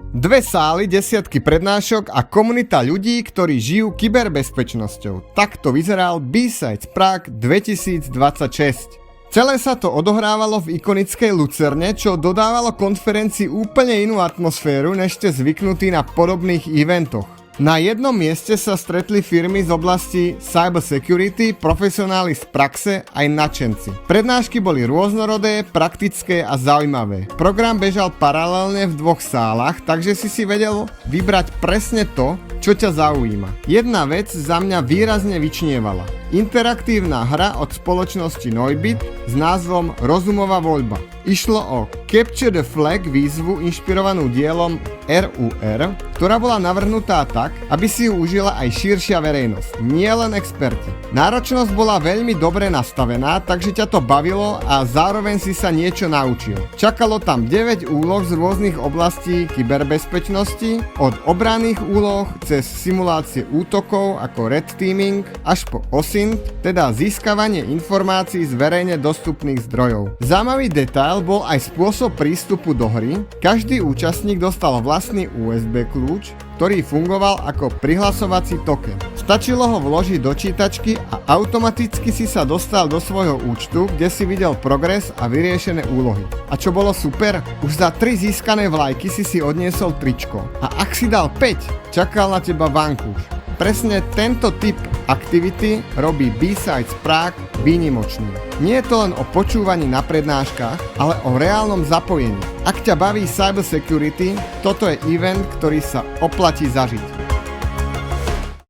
Dve sály, desiatky prednášok a komunita ľudí, ktorí žijú kyberbezpečnosťou. Takto vyzeral B-Sides Prague 2026. Celé sa to odohrávalo v ikonickej Lucerne, čo dodávalo konferencii úplne inú atmosféru, než ste zvyknutí na podobných eventoch. Na jednom mieste sa stretli firmy z oblasti cybersecurity, profesionáli z praxe aj nadšenci. Prednášky boli rôznorodé, praktické a zaujímavé. Program bežal paralelne v dvoch sálach, takže si vedel vybrať presne to, čo ťa zaujíma. Jedna vec za mňa výrazne vyčnievala. Interaktívna hra od spoločnosti Neubit s názvom Rozumová voľba. Išlo o Capture the Flag výzvu inšpirovanú dielom RUR, ktorá bola navrhnutá tak, aby si ju užila aj širšia verejnosť, nie len experti. Náročnosť bola veľmi dobre nastavená, takže ťa to bavilo a zároveň si sa niečo naučil. Čakalo tam 9 úloh z rôznych oblastí kyberbezpečnosti, od obranných úloh cez simulácie útokov ako red teaming až po OSINT, teda získavanie informácií z verejne dostupných zdrojov. Zaujímavý detail bol aj spôsob prístupu do hry. Každý účastník dostal vlastný USB kľúč, ktorý fungoval ako prihlasovací token. Stačilo ho vložiť do čítačky a automaticky si sa dostal do svojho účtu, kde si videl progres a vyriešené úlohy. A čo bolo super? Už za 3 získané vlajky si odniesol tričko. A ak si dal 5, čakal na teba vankúš. Presne tento typ aktivity robí B-Sides Prague výnimočný. Nie je to len o počúvaní na prednáškach, ale o reálnom zapojení. Ak ťa baví cybersecurity, toto je event, ktorý sa oplatí zažiť.